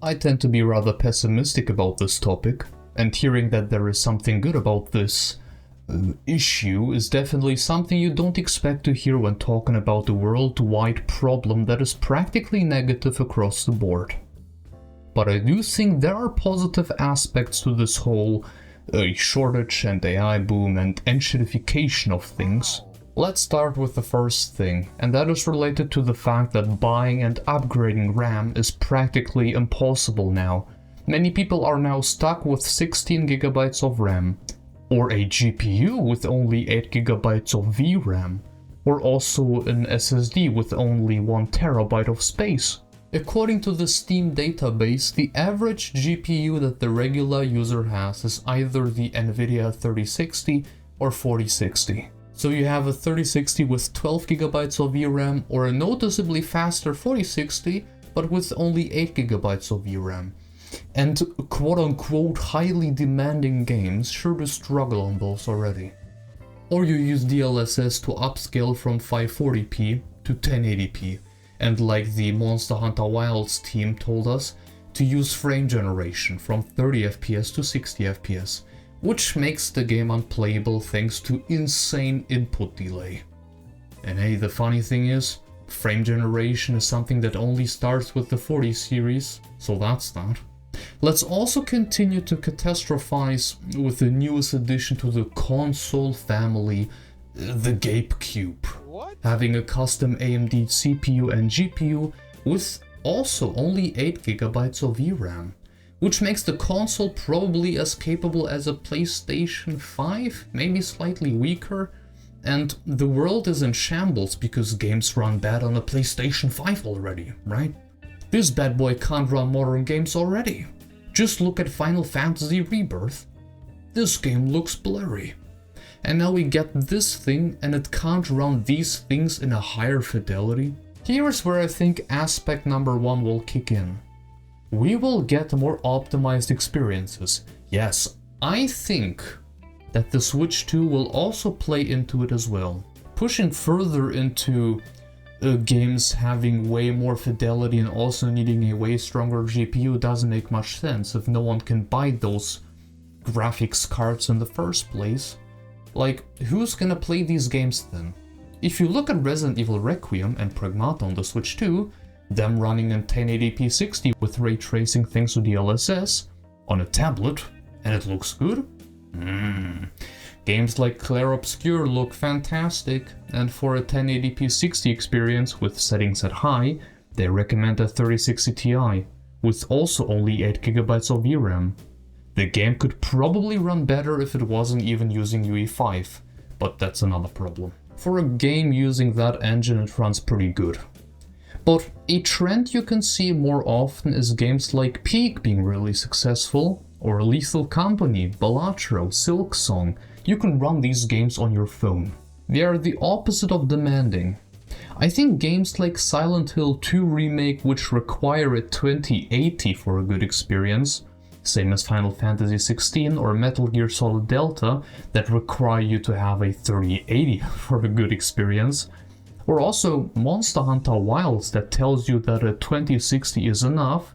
I tend to be rather pessimistic about this topic, and hearing that there is something good about this issue is definitely something you don't expect to hear when talking about a worldwide problem that is practically negative across the board. But I do think there are positive aspects to this whole shortage and AI boom and enshittification of things. Let's start with the first thing, and that is related to the fact that buying and upgrading RAM is practically impossible now. Many people are now stuck with 16 GB of RAM, or a GPU with only 8 GB of VRAM, or also an SSD with only 1 TB of space. According to the Steam database, the average GPU that the regular user has is either the Nvidia 3060 or 4060. So you have a 3060 with 12 GB of VRAM, or a noticeably faster 4060 but with only 8 GB of VRAM. And quote-unquote highly demanding games sure do struggle on those already. Or you use DLSS to upscale from 540p to 1080p, and like the Monster Hunter Wilds team told us, to use frame generation from 30 FPS to 60 FPS, which makes the game unplayable thanks to insane input delay. And hey, the funny thing is, frame generation is something that only starts with the 40 series, so that's that. Let's also continue to catastrophize with the newest addition to the console family, the Gape Cube. What? Having a custom AMD CPU and GPU with also only 8 GB of VRAM, which makes the console probably as capable as a PlayStation 5, maybe slightly weaker, and the world is in shambles because games run bad on a PlayStation 5 already, right? This bad boy can't run modern games already. Just look at Final Fantasy Rebirth. This game looks blurry. And now we get this thing and it can't run these things in a higher fidelity. Here's where I think aspect number 1 will kick in. We will get more optimized experiences. Yes, I think that the Switch 2 will also play into it as well. Pushing further into games having way more fidelity and also needing a way stronger GPU doesn't make much sense if no one can buy those graphics cards in the first place. Like, who's gonna play these games then? If you look at Resident Evil Requiem and Pragmata on the Switch 2, them running in 1080p 60 with ray tracing thanks to DLSS on a tablet, and it looks good? Games like Clair Obscur look fantastic, and for a 1080p 60 experience with settings at high, they recommend a 3060 Ti, with also only 8 GB of VRAM. The game could probably run better if it wasn't even using UE5, but that's another problem. For a game using that engine, it runs pretty good. But a trend you can see more often is games like Peak being really successful, or Lethal Company, Balatro, Silksong. You can run these games on your phone. They are the opposite of demanding. I think games like Silent Hill 2 Remake, which require a 2080 for a good experience, same as Final Fantasy 16 or Metal Gear Solid Delta, that require you to have a 3080 for a good experience, or also Monster Hunter Wilds that tells you that a 2060 is enough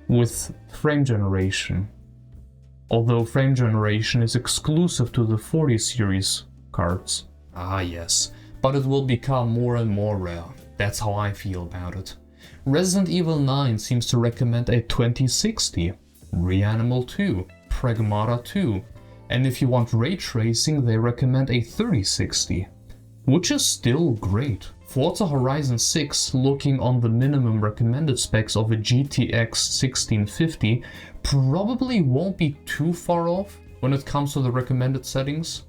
with frame generation. Although frame generation is exclusive to the 40 series cards. Ah yes, but it will become more and more rare. That's how I feel about it. Resident Evil 9 seems to recommend a 2060, Reanimal 2, Pragmata 2, and if you want ray tracing they recommend a 3060, which is still great. Forza Horizon 6, looking on the minimum recommended specs of a GTX 1650, probably won't be too far off when it comes to the recommended settings.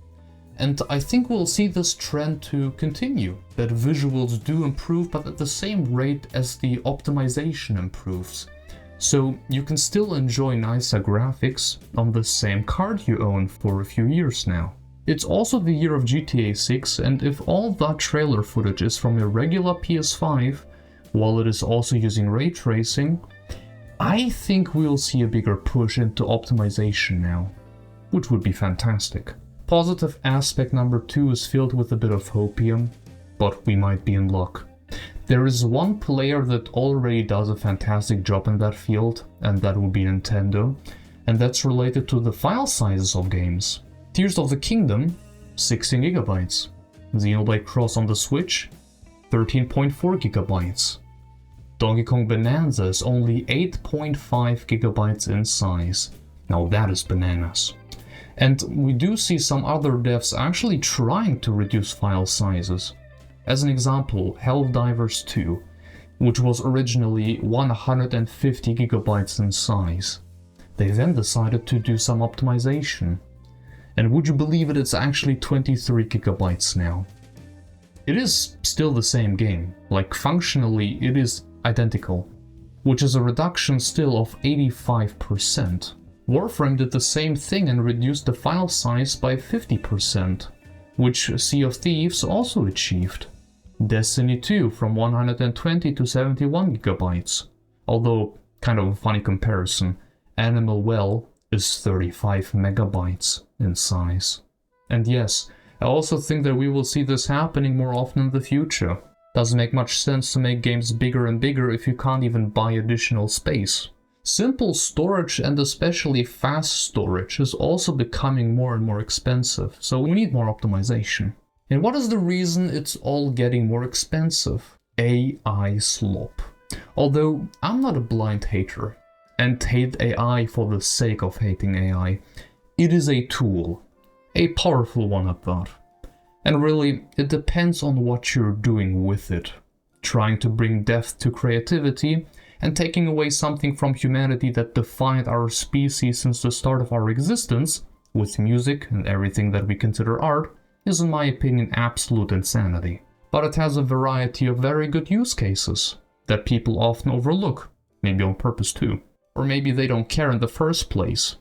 And I think we'll see this trend to continue, that visuals do improve but at the same rate as the optimization improves. So you can still enjoy nicer graphics on the same card you own for a few years now. It's also the year of GTA 6, and if all that trailer footage is from a regular PS5, while it is also using ray tracing, I think we'll see a bigger push into optimization now, which would be fantastic. Positive aspect number 2 is filled with a bit of hopium, but we might be in luck. There is one player that already does a fantastic job in that field, and that would be Nintendo, and that's related to the file sizes of games. Tears of the Kingdom, 16 gigabytes. Xenoblade Cross on the Switch, 13.4 gigabytes. Donkey Kong Bonanza is only 8.5 gigabytes in size. Now that is bananas. And we do see some other devs actually trying to reduce file sizes. As an example, Helldivers 2, which was originally 150 gigabytes in size. They then decided to do some optimization. And would you believe it, it's actually 23 gigabytes now. It is still the same game, like functionally it is identical, which is a reduction still of 85%. Warframe did the same thing and reduced the file size by 50%, which Sea of Thieves also achieved. Destiny 2 from 120 to 71 gigabytes, although kind of a funny comparison, Animal Well is 35 megabytes in size. And yes, I also think that we will see this happening more often in the future. Doesn't make much sense to make games bigger and bigger if you can't even buy additional space. Simple storage and especially fast storage is also becoming more and more expensive, so we need more optimization. And what is the reason it's all getting more expensive? AI slop. Although I'm not a blind hater and hate AI for the sake of hating AI, it is a tool, a powerful one at that. And really, it depends on what you're doing with it. Trying to bring depth to creativity and taking away something from humanity that defined our species since the start of our existence, with music and everything that we consider art, is in my opinion absolute insanity. But it has a variety of very good use cases that people often overlook, maybe on purpose too. Or maybe they don't care in the first place.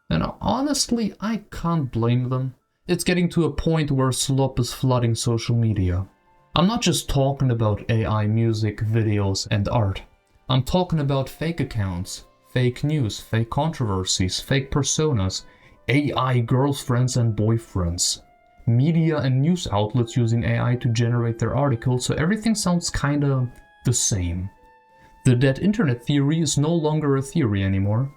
And honestly, I can't blame them. It's getting to a point where slop is flooding social media. I'm not just talking about AI music, videos and art. I'm talking about fake accounts, fake news, fake controversies, fake personas, AI girlfriends and boyfriends, media and news outlets using AI to generate their articles, so everything sounds kinda the same. The dead internet theory is no longer a theory anymore.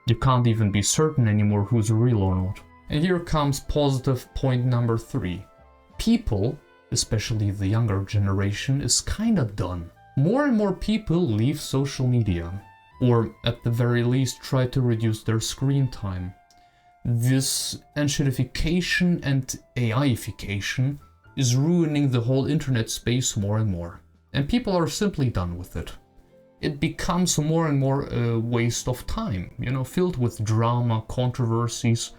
You can't even be certain anymore who's real or not. And here comes positive point number 3. People, especially the younger generation, is kinda done. More and more people leave social media, or at the very least try to reduce their screen time. This enshittification and AIification is ruining the whole internet space more and more, and people are simply done with it. It becomes more and more a waste of time, filled with drama, controversies,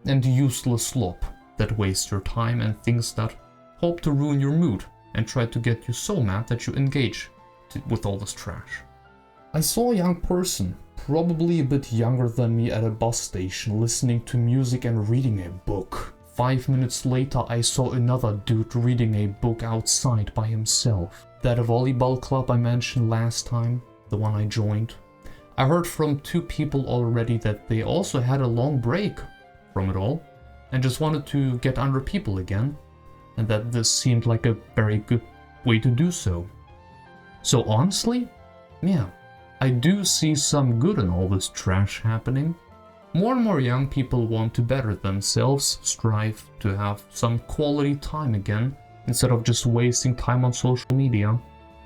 and useless slop that waste your time and things that hope to ruin your mood and try to get you so mad that you engage with all this trash. I saw a young person, probably a bit younger than me, at a bus station listening to music and reading a book. 5 minutes later I saw another dude reading a book outside by himself. That volleyball club I mentioned last time, the one I joined. I heard from 2 people already that they also had a long break from it all and just wanted to get under people again, and that this seemed like a very good way to do so. So honestly, yeah, I do see some good in all this trash happening. More and more young people want to better themselves, strive to have some quality time again, instead of just wasting time on social media,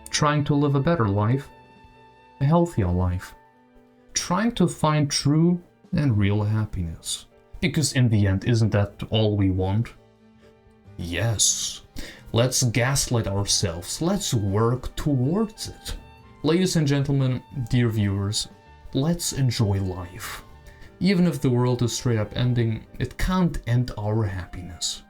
trying to live a better life, a healthier life, trying to find true and real happiness. Because in the end, isn't that all we want? Yes, let's gaslight ourselves, let's work towards it. Ladies and gentlemen, dear viewers, let's enjoy life. Even if the world is straight up ending, it can't end our happiness,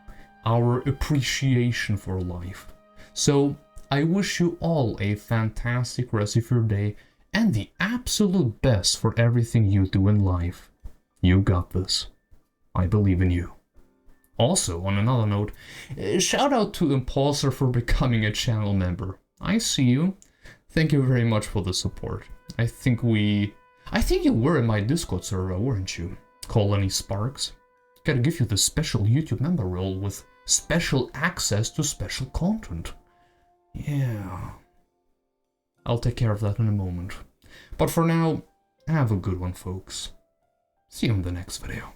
our appreciation for life. So I wish you all a fantastic rest of your day and the absolute best for everything you do in life. You got this. I believe in you. Also, on another note, shout out to Impulsor for becoming a channel member. I see you. Thank you very much for the support. I think you were in my Discord server, weren't you? Colony Sparks. Gotta give you the special YouTube member role with special access to special content. Yeah. I'll take care of that in a moment. But for now, have a good one, folks. See you in the next video.